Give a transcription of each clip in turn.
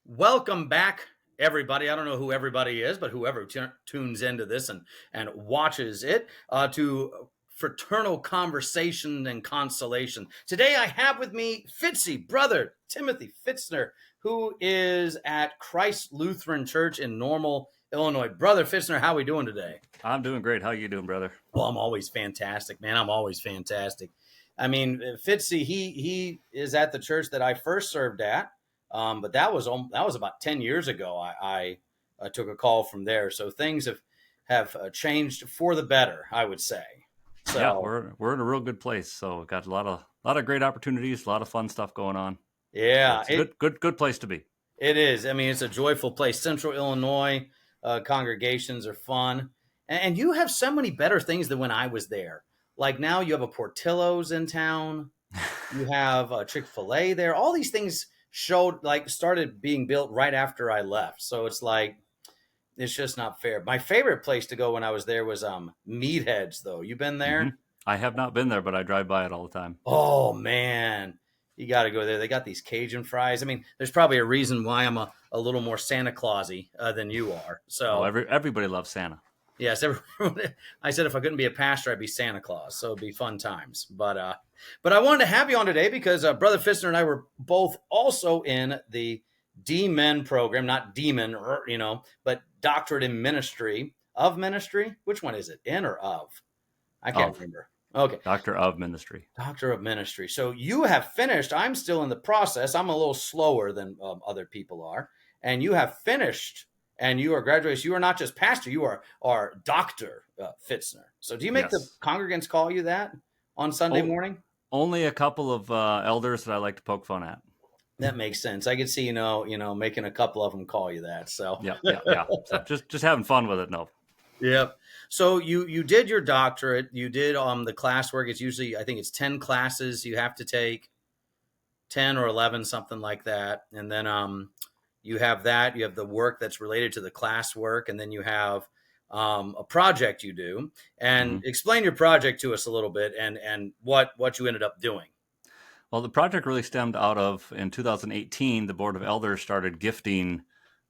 Welcome back, everybody. I don't know who everybody is, but whoever tunes into this and watches it to Fraternal Conversation and Consolation. Today I have with me Fitzy, brother Timothy Fitzner, who is at Christ Lutheran Church in Normal, Illinois. Brother Fitzner, how are we doing today? I'm doing great. How you doing, brother? Well, I'm always fantastic, man. I'm always fantastic. I mean, Fitzy, he is at the church that I first served at, but that was about 10 years ago. I took a call from there, so things have changed for the better, I would say. So Yeah, we're in a real good place. So got a lot of great opportunities, a lot of fun stuff going on. So yeah, it's a good place to be. it is. I mean, it's a joyful place. Central Illinois congregations are fun, and you have so many better things than when I was there. Like now, you have a Portillo's in town. You have a Chick-fil-A there. All these things started being built right after I left. So it's like it's just not fair. My favorite place to go when I was there was Meatheads, though. You been hmm there? I have not been there, but I drive by it all the time. Oh man, you got to go there. They got these Cajun fries. I mean, there's probably a reason why I'm a little more Santa Clausy than you are. Oh, So everybody loves Santa. yes, I said if I couldn't be a pastor, I'd be Santa Claus. So it'd be fun times. But I wanted to have you on today because Brother Fitzner and I were both also in the D-Men program, not demon, but doctorate in ministry. Which one is it? In or of? I can't Of remember. Okay. Doctor of Ministry. Doctor of Ministry. So you have finished. I'm still in the process. I'm a little slower than other people are. And you have finished and you are graduated. You are not just pastor, you are Dr. Fitzner. So do you make the Yes. congregants call you that on Sunday Oh, morning? only a couple of elders that I like to poke fun at. That makes sense. I could see, making a couple of them call you that. So, Yeah. So just having fun with it. No. yep. So you did your doctorate. You did the classwork. It's usually, I think it's 10 classes you have to take, 10 or 11, something like that. And then you have that. You have the work that's related to the classwork, and then you have a project you do. And hmm explain your project to us a little bit, and what you ended up doing. Well, the project really stemmed out of in 2018. The Board of Elders started gifting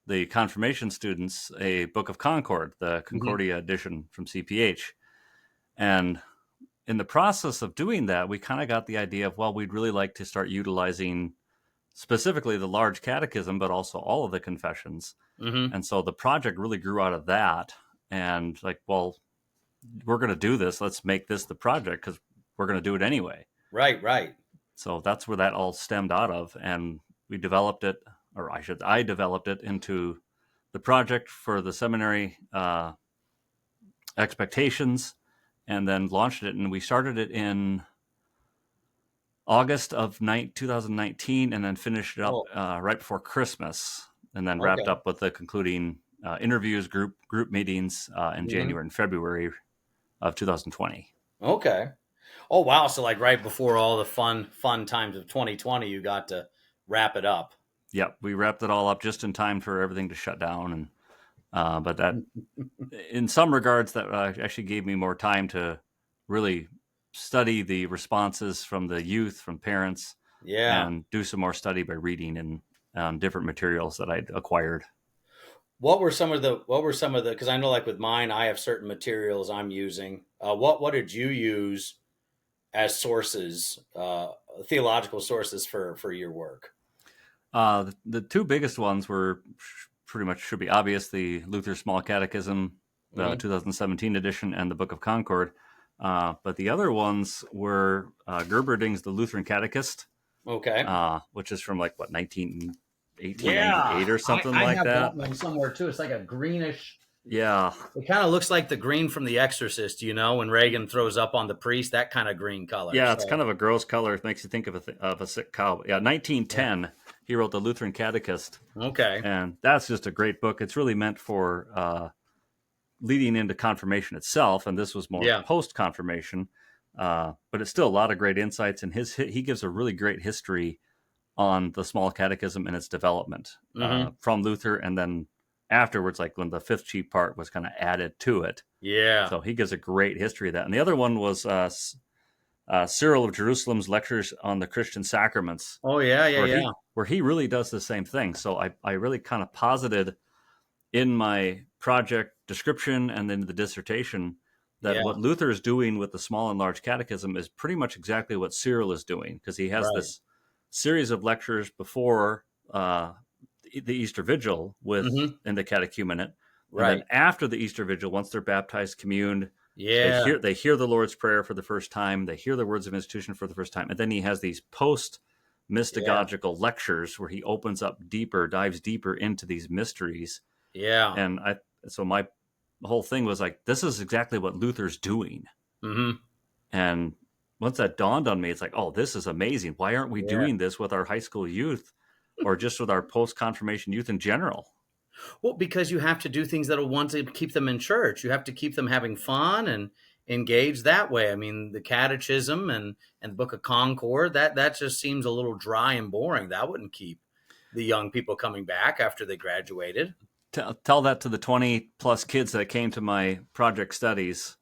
the confirmation students a Book of Concord, the Mm-hmm. Concordia edition from CPH. And in the process of doing that, we kind of got the idea of, well, we'd really like to start utilizing specifically the large catechism, but also all of the confessions. Mm-hmm. And so the project really grew out of that. And like, well, we're going to do this. Let's make this the project because we're going to do it anyway. Right. So that's where that all stemmed out of. And we developed it, or I developed it into the project for the seminary expectations, and then launched it. And we started it in August of 2019, and then finished it up Oh, right before Christmas, and then wrapped okay. up with the concluding interviews, group meetings in Mm-hmm. January and February of 2020. Okay. Oh, wow. So like right before all the fun times of 2020, you got to wrap it up. Yep, we wrapped it all up just in time for everything to shut down, and but that, in some regards, that actually gave me more time to really study the responses from the youth, from parents, Yeah. and do some more study by reading and different materials that I'd acquired. What were some of the because I know like with mine, I have certain materials I'm using. What did you use as sources, theological sources for your work? The two biggest ones were pretty much should be obvious: the Luther Small Catechism, the Hmm. 2017 edition, and the Book of Concord. But the other ones were Gerberding's The Lutheran Catechist, Okay. which is from like what 1898 Yeah, or I, something I like have that that. one somewhere too. It's like a greenish. Yeah, It kind of looks like the green from The Exorcist, when Reagan throws up on the priest, that kind of green color. yeah, it's So kind of a gross color. It makes you think of of a sick cow. Yeah, yeah. 1910, he wrote the Lutheran Catechist, Okay. and that's just a great book. It's really meant for leading into confirmation itself, and this was more Yeah. post confirmation. But it's still a lot of great insights, and he gives a really great history on the small catechism and its development Hmm. from Luther, and then afterwards, like when the fifth chief part was kind of added to it. Yeah. So he gives a great history of that. And the other one was Cyril of Jerusalem's lectures on the Christian sacraments, Oh yeah, yeah, yeah, where he really does the same thing. So I really kind of posited in my project description and then the dissertation that yeah. what Luther is doing with the small and large catechism is pretty much exactly what Cyril is doing, because he has Right. this series of lectures before the Easter Vigil with Mm-hmm. in the catechumenate, and then Right. after the Easter Vigil, once they're baptized, communed, Yeah. they hear the Lord's Prayer for the first time, they hear the words of institution for the first time, and then he has these post Yeah. mystagogical lectures where he opens up deeper, dives deeper into these mysteries. Yeah. And my whole thing was like, this is exactly what Luther's doing. Mm-hmm. And once that dawned on me, it's like, oh, this is amazing. Why aren't we Yeah. doing this with our high school youth or just with our post confirmation youth in general? Well, because you have to do things that'll want to keep them in church. You have to keep them having fun and engaged that way. I mean, the Catechism and the Book of Concord, that just seems a little dry and boring. That wouldn't keep the young people coming back after they graduated. Tell that to the 20 plus kids that came to my project studies.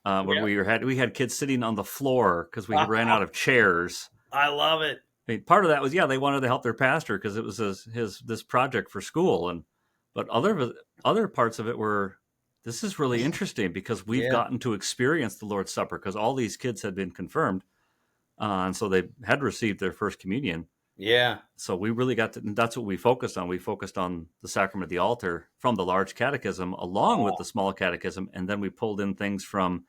When Yeah. we had kids sitting on the floor because we ran out of chairs. I love it. I mean, part of that was, yeah, they wanted to help their pastor because it was his this project for school, but other parts of it were, this is really interesting because we've Yeah. gotten to experience the Lord's Supper because all these kids had been confirmed, and so they had received their first communion. Yeah. So we really got to, and that's what we focused on. We focused on the sacrament of the altar from the large catechism along with Oh. the small catechism, and then we pulled in things from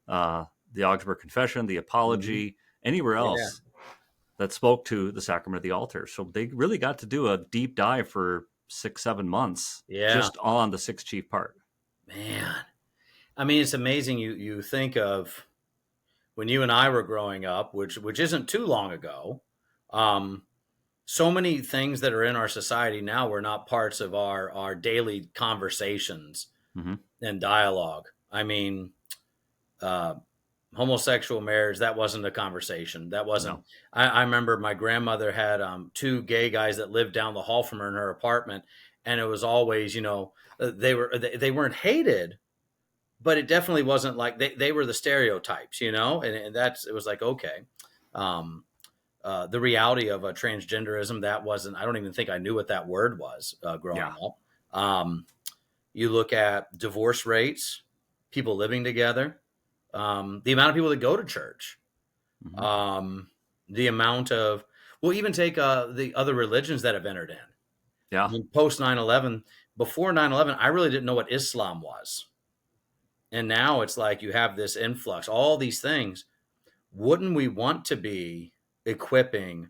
the Augsburg Confession, the Hmm. Apology, anywhere Yeah. else that spoke to the sacrament of the altar. So they really got to do a deep dive for 6-7 months Yeah. just on the sixth chief part. Man. I mean, it's amazing you think of when you and I were growing up, which isn't too long ago. Um, so many things that are in our society now were not parts of our daily conversations Mm-hmm. and dialogue. I mean, uh, homosexual marriage, that wasn't a conversation. That wasn't. No. I remember my grandmother had two gay guys that lived down the hall from her in her apartment, and it was always, they weren't hated, but it definitely wasn't like they were the stereotypes, and that's it was like, okay. Um, the reality of a transgenderism, that wasn't, I don't even think I knew what that word was Yeah. growing up. You look at divorce rates, people living together, the amount of people that go to church, Mm-hmm. um, the amount of, well, even take the other religions that have entered in. I Yeah. mean, post 9/11, before 9/11, I really didn't know what Islam was. And now it's like you have this influx, all these things. Wouldn't we want to be equipping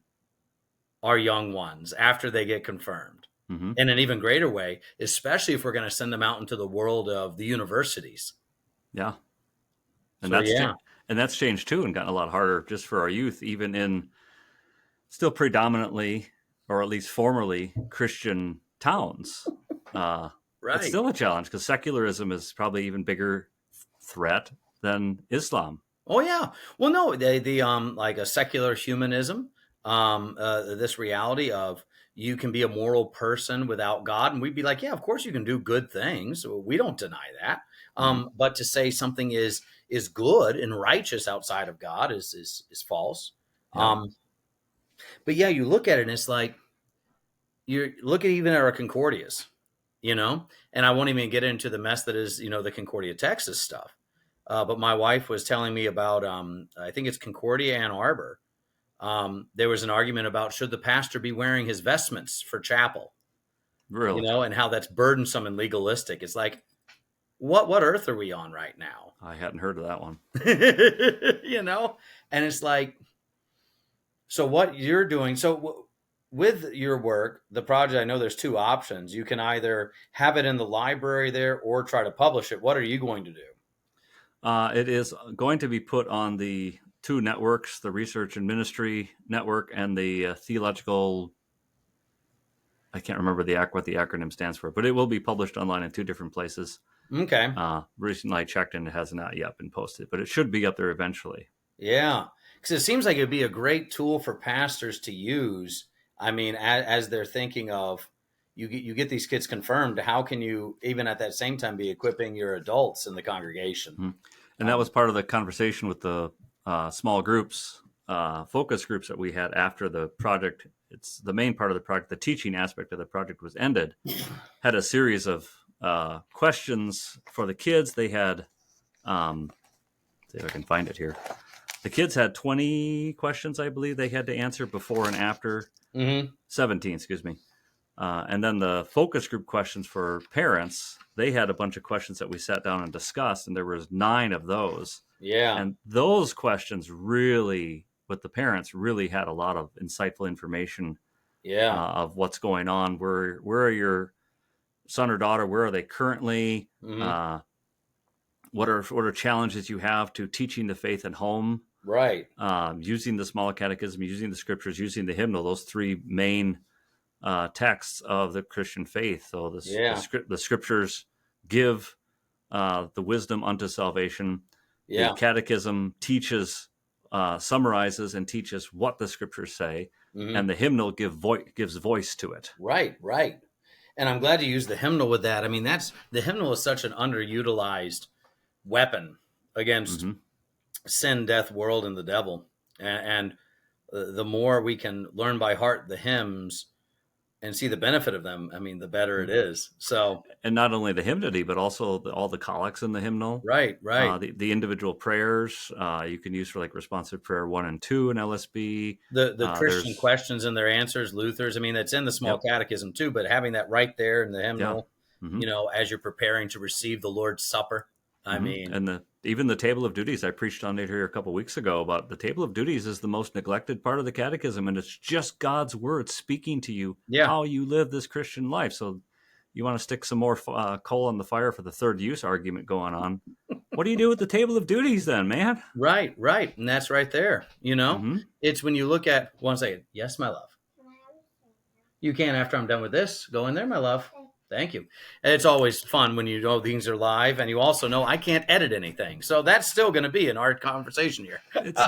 our young ones after they get confirmed Mm-hmm. in an even greater way, especially if we're going to send them out into the world of the universities? Yeah. And So, yeah, that's changed too and gotten a lot harder just for our youth, even in still predominantly, or at least formerly, Christian towns. It's right. still a challenge because secularism is probably even bigger threat than Islam. Oh, yeah. Well, no, the like a secular humanism, this reality of you can be a moral person without God, and we'd be like, yeah, of course you can do good things. We don't deny that. Mm-hmm. But to say something is good and righteous outside of God is false. Yeah. Um, but yeah, you look at it and it's like you look at even our Concordias, and I won't even get into the mess that is, the Concordia Texas stuff. But my wife was telling me about, I think it's Concordia Ann Arbor. There was an argument about should the pastor be wearing his vestments for chapel, Really. and how that's burdensome and legalistic. It's like, what earth are we on right now? I hadn't heard of that one. And it's like, so what you're doing, with your work, the project, I know there's two options. You can either have it in the library there or try to publish it. What are you going to do? It is going to be put on the two networks, the Research and Ministry Network and the Theological. I can't remember what the acronym stands for, but it will be published online in two different places. Okay. Recently I checked and it has not yet been posted, but it should be up there eventually. Yeah. Because it seems like it would be a great tool for pastors to use. I mean, as they're thinking of, you get these kids confirmed, how can you, even at that same time, be equipping your adults in the congregation? Mm-hmm. And that was part of the conversation with the small groups, focus groups that we had after the project. It's the main part of the project. The teaching aspect of the project was ended. Had a series of questions for the kids. They had, see if I can find it here. The kids had 20 questions, I believe, they had to answer before and after. 17, excuse me. And then the focus group questions for parents, they had a bunch of questions that we sat down and discussed, and there was 9 of those. Yeah. And those questions really, with the parents, really had a lot of insightful information of what's going on. Where are your son or daughter? Where are they currently? What are challenges you have to teaching the faith at home? Right. Using the small catechism, using the scriptures, using the hymnal, those 3 main texts of the Christian faith. So the scriptures give the wisdom unto salvation. The catechism teaches, summarizes and teaches what the scriptures say, and the hymnal gives voice to it. Right. And I'm glad you used the hymnal with that. I mean, the hymnal is such an underutilized weapon against sin, death, world, and the devil. And the more we can learn by heart the hymns and see the benefit of them, I mean, the better it is. So, and not only the hymnody, but also all the collects in the hymnal. Right. The individual prayers you can use for like responsive prayer 1 and 2 in LSB. The Christian questions and their answers, Luther's. I mean, that's in the small catechism too. But having that right there in the hymnal, as you're preparing to receive the Lord's Supper. I mean, and even the table of duties, I preached on it here a couple of weeks ago about the table of duties is the most neglected part of the catechism, and it's just God's word speaking to you how you live this Christian life. So you want to stick some more coal on the fire for the third use argument going on. What do you do with the table of duties then, man? Right. And that's right there. It's when you look at one second. Yes, my love. You can, after I'm done with this, go in there, my love. Thank you. And it's always fun when you know things are live, and you also know I can't edit anything, so that's still going to be an art conversation here. It's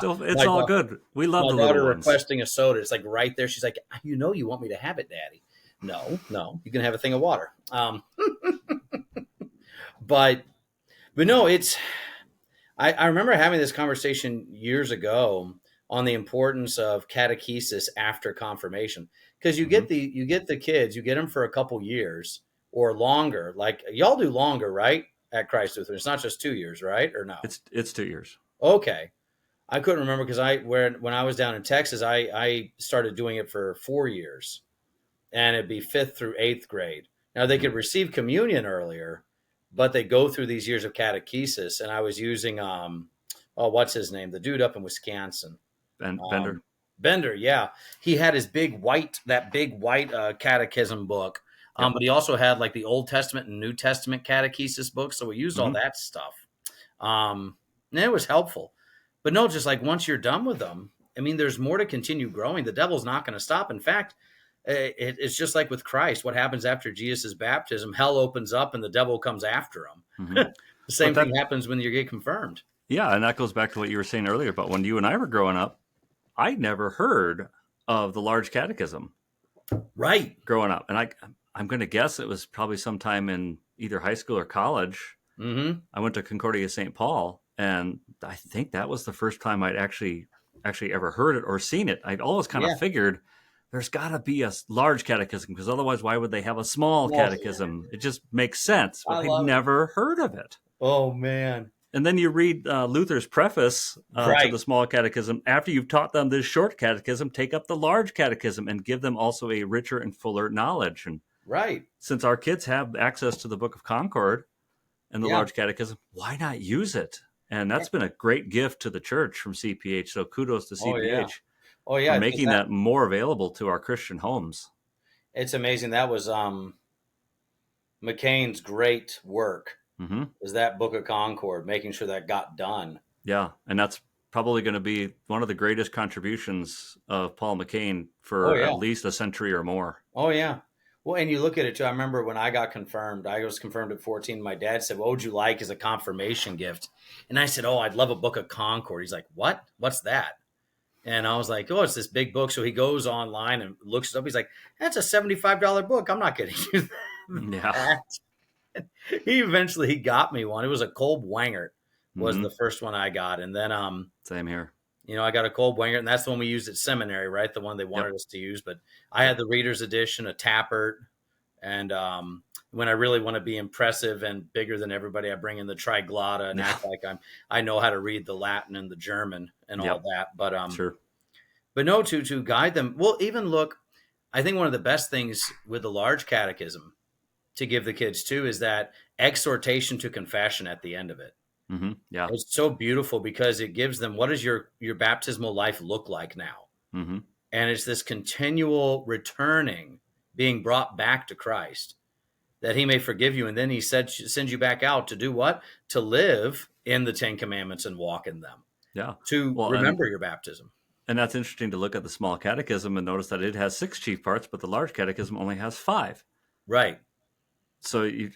all good. We love the little ones. Requesting a soda. It's like right there. She's like, you want me to have it, Daddy? No, you can have a thing of water. But no, it's. I remember having this conversation years ago on the importance of catechesis after confirmation, because you get the kids, you get them for a couple years or longer. Like y'all do longer, right? At Christ Lutheran, it's not just 2 years, right? Or no? It's 2 years. Okay, I couldn't remember because when I was down in Texas, I started doing it for 4 years, and it'd be 5th through 8th grade. Now they could receive communion earlier, but they go through these years of catechesis. And I was using what's his name? The dude up in Wisconsin. Bender, yeah. He had his big white catechism book. But he also had like the Old Testament and New Testament catechesis books. So we used all that stuff. And it was helpful. But no, just like once you're done with them, I mean, there's more to continue growing. The devil's not going to stop. In fact, it's just like with Christ. What happens after Jesus' baptism? Hell opens up and the devil comes after him. The same thing happens when you get confirmed. Yeah, and that goes back to what you were saying earlier about when you and I were growing up. I never heard of the large catechism. Right. Growing up. And I'm going to guess it was probably sometime in either high school or college. I went to Concordia St. Paul, and I think that was the first time I'd actually ever heard it or seen it. I'd always kind of figured there's got to be a large catechism, because otherwise why would they have a small catechism? It just makes sense, but I'd never heard of it. Oh, man. And then you read Luther's preface to the small catechism. After you've taught them this short catechism, take up the large catechism and give them also a richer and fuller knowledge. And since our kids have access to the Book of Concord and the large catechism, why not use it? And that's been a great gift to the church from CPH. So kudos to CPH for making that more available to our Christian homes. It's amazing. That was McCain's great work. Is that Book of Concord, making sure that got done. Yeah, and that's probably going to be one of the greatest contributions of Paul McCain for at least a century or more. Oh, yeah. Well, and you look at it, too. I remember when I got confirmed, I was confirmed at 14. My dad said, what would you like as a confirmation gift? And I said, I'd love a Book of Concord. He's like, what? What's that? And I was like, it's this big book. So he goes online and looks it up. He's like, that's a $75 book. I'm not getting you that. Yeah. He got me one. It was a Kolb Wangert. was Mm-hmm. the first one I got, and then Same here. I got a Goldwanger, and that's the one we used at seminary, right? The one they Yep. wanted us to use. But I Yep. had the Reader's Edition, a Tappert, and when I really want to be impressive and bigger than everybody, I bring in the Triglotta and Yeah. act like I know how to read the Latin and the German and all Yep. that. But Sure. no, to guide them. Well, even look, I think one of the best things with the large catechism to give the kids too is that exhortation to confession at the end of it. Mm-hmm. Yeah. It's so beautiful because it gives them, what does your baptismal life look like now? Mm-hmm. And it's this continual returning, being brought back to Christ, that he may forgive you. And then he sends you back out to do what? To live in the 10 Commandments and walk in them, Yeah. to Well, remember your baptism. and that's interesting to look at the small catechism and notice that it has 6 chief parts, but the large catechism only has 5. Right. So you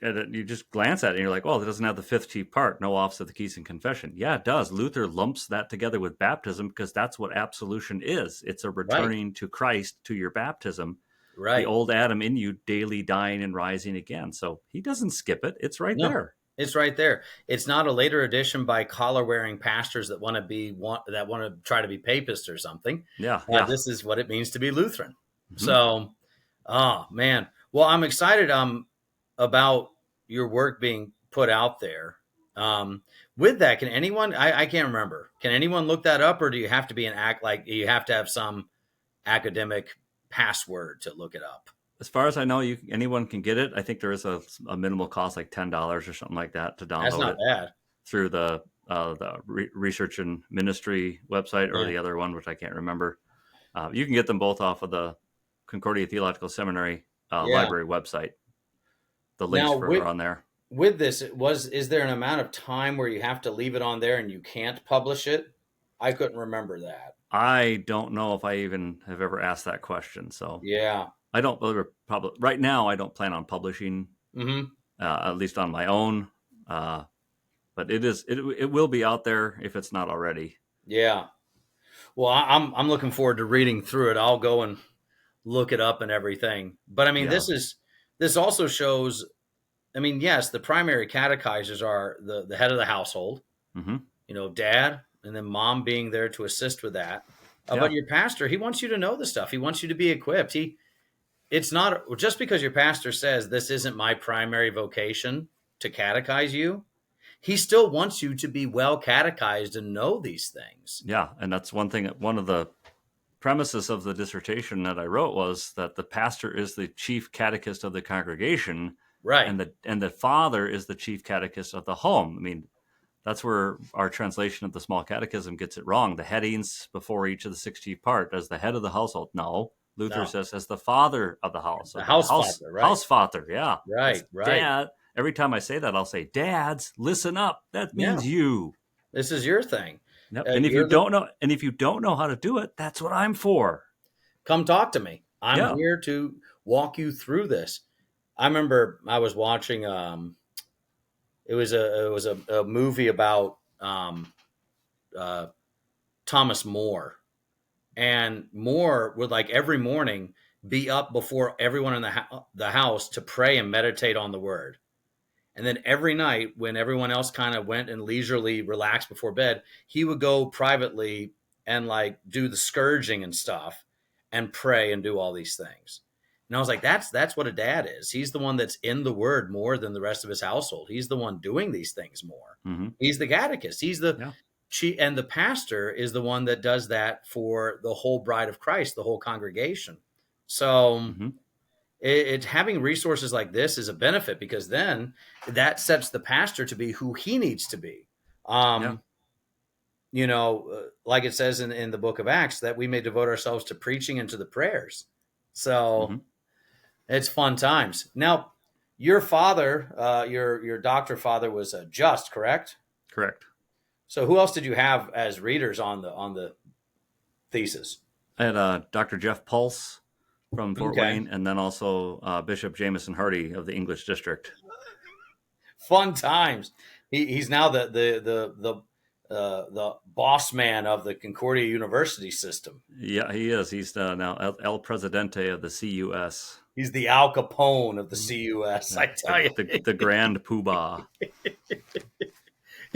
just glance at it and you're like, well, it doesn't have the 5th chief part, no office of the keys and confession. Yeah, it does. Luther lumps that together with baptism because that's what absolution is. It's a Right. returning to Christ to your baptism. The Right. old Adam in you daily dying and rising again. So he doesn't skip it. It's right No, there. it's right there. It's not a later addition by collar-wearing pastors that want to try to be papist or something. Yeah. Yeah. This is what it means to be Lutheran. Mm-hmm. So, oh man, well, I'm excited about your work being put out there. With that, can anyone? I can't remember. Can anyone look that up, or do you have to be you have to have some academic password to look it up? As far as I know, anyone can get it. I think there is a minimal cost, like $10 or something like that, to That's download not it bad. through the Research and Ministry website or Yeah. the other one, which I can't remember. You can get them both off of the Concordia Theological Seminary Yeah. library website. The links Now, are on there. with this, is there an amount of time where you have to leave it on there and you can't publish it? I couldn't remember that. I don't know if I even have ever asked that question. So Yeah. I don't right now. I don't plan on publishing, Mm-hmm. at least on my own. But it will be out there if it's not already. Yeah. Well, I'm looking forward to reading through it. I'll go and look it up and everything. But I mean, Yeah. this also shows. I mean, yes, the primary catechizers are the head of the household. Mm-hmm. Dad, and then mom being there to assist with that. Yeah. But your pastor, he wants you to know the stuff. He wants you to be equipped. It's not just because your pastor says this isn't my primary vocation to catechize you. He still wants you to be well catechized and know these things. Yeah, and that's one thing. One of the premises of the dissertation that I wrote was that the pastor is the chief catechist of the congregation, Right. and the father is the chief catechist of the home. I mean, that's where our translation of the small catechism gets it wrong. The headings before each of the 6 chief part as the head of the household. No, Luther says as the father of the house. The house father, right? House father, yeah. Right, It's right. Dad. Every time I say that, I'll say, "Dads, listen up." That means you. This is your thing. Yep. And if you don't know how to do it, that's what I'm for. Come talk to me. I'm here to walk you through this. I remember I was watching. It was a movie about Thomas More, and More would every morning be up before everyone in the house to pray and meditate on the Word. And then every night, when everyone else kind of went and leisurely relaxed before bed, he would go privately and do the scourging and stuff and pray and do all these things. And I was like, that's what a dad is. He's the one that's in the Word more than the rest of his household. He's the one doing these things more. Mm-hmm. He's the catechist. He's and the pastor is the one that does that for the whole bride of Christ, the whole congregation. So having resources like this is a benefit, because then that sets the pastor to be who he needs to be. Like it says in the book of Acts, that we may devote ourselves to preaching and to the prayers. So it's fun times. Now, your father, your doctor father, was Just, correct? Correct. So who else did you have as readers on the thesis? I had Dr. Jeff Pulse from Fort Wayne, and then also Bishop Jameson Hardy of the English District. Fun times. He's now the boss man of the Concordia University system. Yeah, he is. He's now El Presidente of the CUS. He's the Al Capone of the CUS. I tell you, the grand poobah.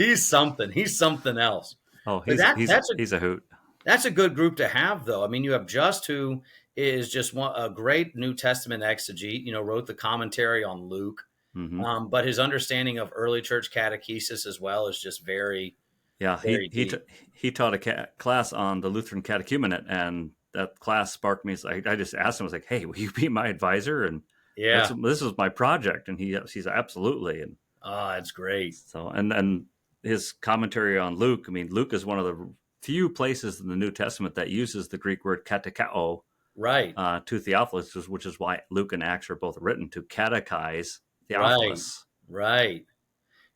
He's something. He's something else. Oh, But he's a hoot. that's a good group to have, though. I mean, you have Just, who is just a great New Testament exegete. Wrote the commentary on Luke, Hmm. but his understanding of early church catechesis as well is just very, Yeah, very deep. he taught a class on the Lutheran catechumenate, and that class sparked me. I just asked him, I was like, "Hey, will you be my advisor?" And Yeah. this is my project, and he's absolutely. And Oh, that's great. so and his commentary on Luke. I mean, Luke is one of the few places in the New Testament that uses the Greek word katekao Right. to Theophilus, which is why Luke and Acts are both written to catechize Right. Theophilus. Right.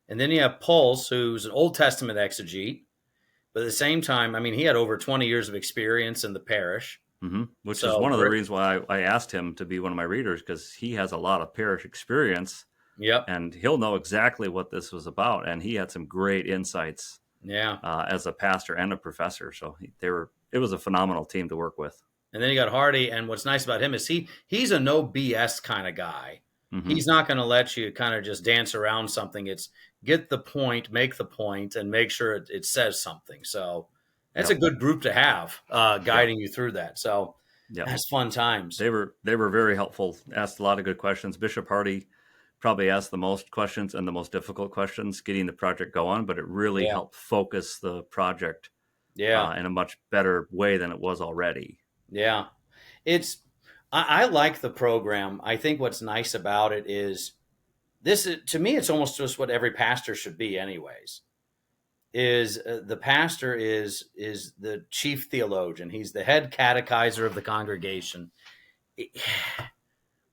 And then you have Pulse, who's an Old Testament exegete, but at the same time, I mean, he had over 20 years of experience in the parish. Mm-hmm. Which is So one of the great. reasons why I asked him to be one of my readers, because he has a lot of parish experience Yep. and he'll know exactly what this was about. And he had some great insights Yeah. as a pastor and a professor. So it was a phenomenal team to work with. And then you got Hardy, and what's nice about him is he's a no BS kind of guy. Mm-hmm. He's not going to let you kind of just dance around something. It's get the point, make the point, and make sure it says something. So that's a good group to have guiding you through that. So that's fun times. They were very helpful. Asked a lot of good questions. Bishop Hardy probably asked the most questions and the most difficult questions getting the project going, but it really Yeah. helped focus the project Yeah. in a much better way than it was already. Yeah. It's I like the program. I think what's nice about it is to me, it's almost just what every pastor should be, anyways. Is the pastor is the chief theologian. He's the head catechizer of the congregation.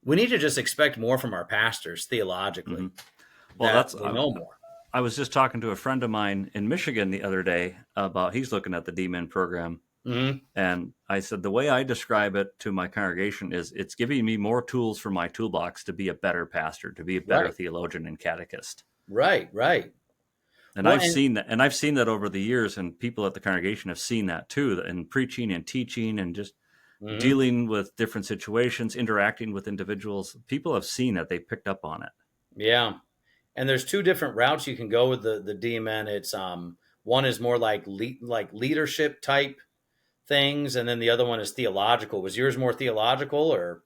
We need to just expect more from our pastors theologically. Mm-hmm. Well, They know more. I was just talking to a friend of mine in Michigan the other day about he's looking at the D-Min program. Mm-hmm. And I said, the way I describe it to my congregation is it's giving me more tools for my toolbox to be a better pastor, to be a better Right. theologian and catechist. Right. Right. And Well, I've seen that over the years, and people at the congregation have seen that too, in preaching and teaching and just mm-hmm. dealing with different situations, interacting with individuals. People have seen that, they picked up on it. Yeah. And there's two different routes you can go with the DMN. It's one is more like leadership type things, and then the other one is theological. Was yours more theological, or?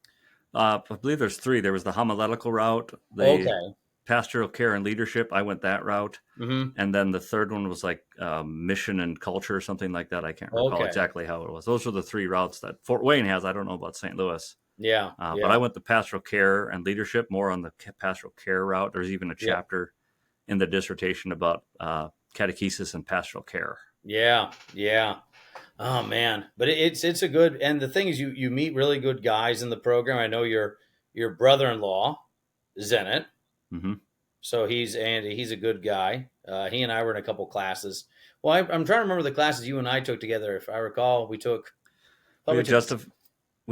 I believe there's three. There was the homiletical route, the Okay. pastoral care and leadership. I went that route. Mm-hmm. And then the third one was like mission and culture or something like that. I can't recall Okay. exactly how it was. Those were the three routes that Fort Wayne has. I don't know about St. Louis. Yeah. But I went the pastoral care and leadership, more on the pastoral care route. There's even a chapter in the dissertation about catechesis and pastoral care. Yeah. Yeah. Oh man, but it's a good, and the thing is, you meet really good guys in the program. I know your brother-in-law is in it, Mm-hmm. so he's Andy. He's a good guy. He and I were in a couple classes. Well, I'm trying to remember the classes you and I took together. If I recall, we took. We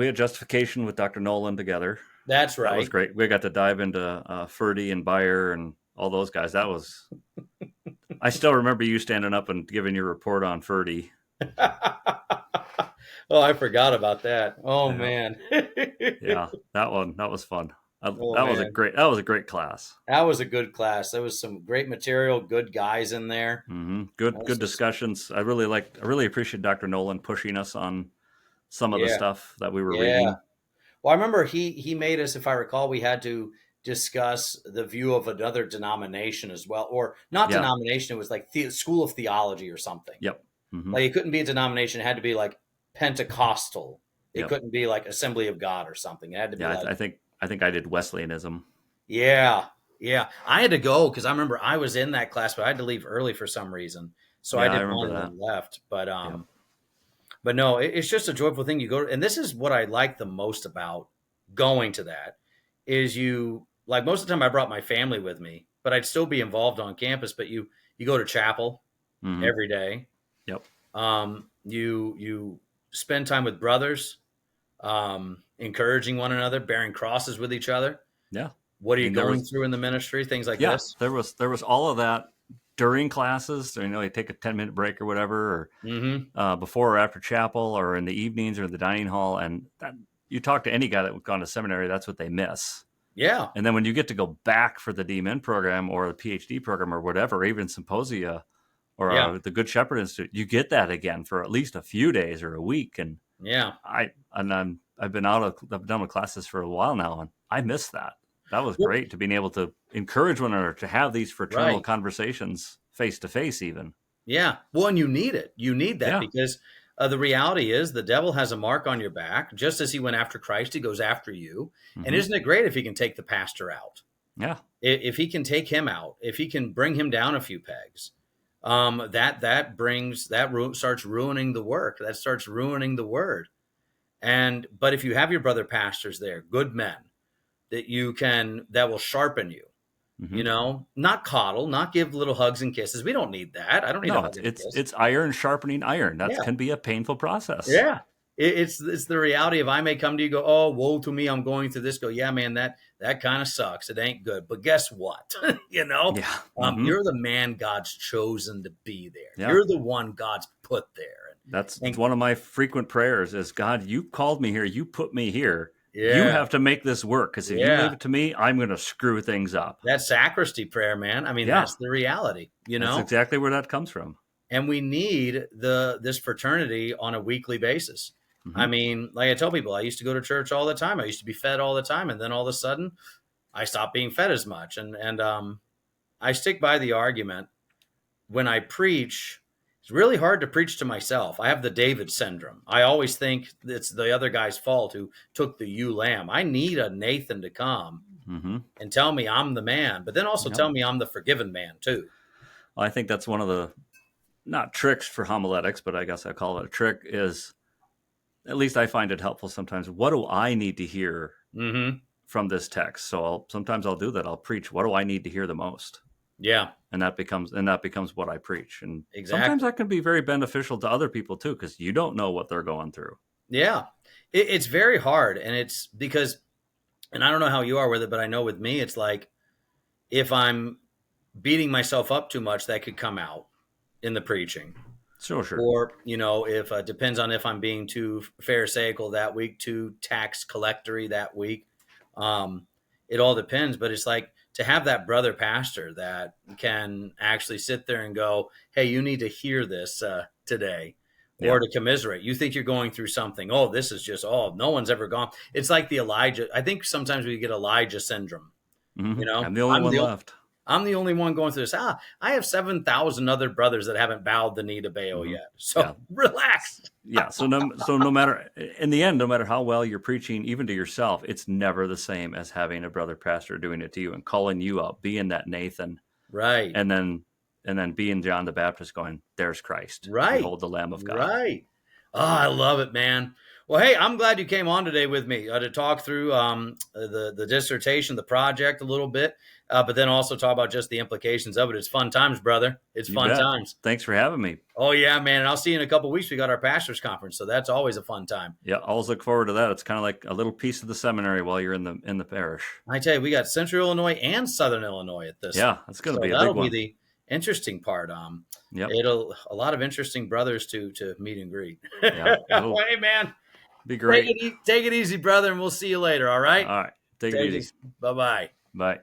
had justification with Dr. Nolan together. That's right. That was great. We got to dive into Ferdy and Beyer and all those guys. That was. I still remember you standing up and giving your report on Ferdy. Oh, I forgot about that. Oh man. Yeah, that was fun. That was a great class. That was a good class. There was some great material, good guys in there. Mm-hmm. Good discussions. I really appreciate Dr. Nolan pushing us on some of the stuff that we were reading. Well, I remember he made us, if I recall, we had to discuss the view of another denomination as well, or not denomination. It was like school of theology or something. Yep. Mm-hmm. Like it couldn't be a denomination. It had to be like Pentecostal. It couldn't be like Assembly of God or something. It had to be like. I think I did Wesleyanism. Yeah. Yeah. I had to go because I remember I was in that class, but I had to leave early for some reason. So I didn't want to left. But no, it's just a joyful thing. You go, and this is what I like the most about going to that is like most of the time I brought my family with me, but I'd still be involved on campus. But you go to chapel every day. Yep. You spend time with brothers, encouraging one another, bearing crosses with each other. Yeah. What are you going through in the ministry? Things like this. There was all of that during classes. You take a 10-minute break or whatever, or before or after chapel, or in the evenings or in the dining hall. And you talk to any guy that gone to seminary, that's what they miss. Yeah. And then when you get to go back for the DMin program or the PhD program or whatever, or even symposia or Yeah. the Good Shepherd Institute, you get that again for at least a few days or a week. And Yeah. I've done with classes for a while now, and I miss that. That was Well, great to being able to encourage one another to have these fraternal right. conversations face to face, even. Yeah. Well, and you need it. You need that Yeah. because the reality is the devil has a mark on your back. Just as he went after Christ, he goes after you. And Hmm. isn't it great if he can take the pastor out? Yeah. If he can take him out, if he can bring him down a few pegs, starts ruining the work. That starts ruining the word. But if you have your brother pastors there, good men that will sharpen you, Hmm. not coddle, not give little hugs and kisses. We don't need that. I don't need a No, hug and a kiss. it's iron sharpening iron. That Yeah. can be a painful process. Yeah. It's the reality of I may come to you, go, oh, woe to me, I'm going through this. Go, yeah, man, that kind of sucks. It ain't good. But guess what? Yeah. Hmm. You're the man God's chosen to be there. Yeah. You're the one God's put there. That's And one of my frequent prayers is, God, you called me here. You put me here. You yeah, have to make this work, because if you yeah. leave it to me, I'm going to screw things up. That sacristy prayer, man. I mean, Yeah. that's the reality, That's exactly where that comes from. and we need this fraternity on a weekly basis. I Hmm. mean, like I tell people, I used to go to church all the time. I used to be fed all the time, and then all of a sudden, I stopped being fed as much. And I stick by the argument when I preach. It's really hard to preach to myself. I have the David syndrome. I always think it's the other guy's fault who took the ewe lamb. I need a Nathan to come Hmm. and tell me I'm the man, but then also Yep. tell me I'm the forgiven man too. Well, I think that's one of the, not tricks for homiletics, but I guess I call it a trick, is, at least I find it helpful sometimes. What do I need to hear Mm-hmm. from this text? So sometimes I'll do that. I'll preach, what do I need to hear the most? Yeah, And that becomes what I preach. And sometimes exactly. that can be very beneficial to other people too, because you don't know what they're going through. Yeah, it's very hard, and it's because, and I don't know how you are with it, but I know with me, it's like if I'm beating myself up too much, that could come out in the preaching. Sure. Or, if depends on if I'm being too pharisaical that week, too tax collectory that week. It all depends, but it's like to have that brother pastor that can actually sit there and go, hey, you need to hear this today, Yeah. or to commiserate. You think you're going through something. Oh, this is just, oh, no one's ever gone. It's like the Elijah. I think sometimes we get Elijah syndrome. Hmm. You know, I'm the only one left. I'm the only one going through this. I have 7,000 other brothers that haven't bowed the knee to Baal Hmm. yet. Yeah. So relax. Yeah. So no matter, in the end, no matter how well you're preaching, even to yourself, it's never the same as having a brother pastor doing it to you and calling you out, being that Nathan, Right. and then being John the Baptist going, there's Christ. Right. Behold the Lamb of God. Right. Oh, I love it, man. Well, hey, I'm glad you came on today with me to talk through the dissertation, the project a little bit, but then also talk about just the implications of it. It's fun times, brother. It's You fun bet. times. Thanks for having me. Oh, yeah, man. And I'll see you in a couple of weeks. We got our pastors conference, so that's always a fun time. Yeah, I always look forward to that. It's kind of like a little piece of the seminary while you're in the parish. I tell you, we got Central Illinois and Southern Illinois at this. Yeah, that's going to So be a big that'll be one. the interesting part. Yep. It'll a lot of interesting brothers to meet and greet. Yeah, it'll Hey, man. be great. Take it easy, brother, and we'll see you later. All right. All right, take it easy. Bye bye. Bye.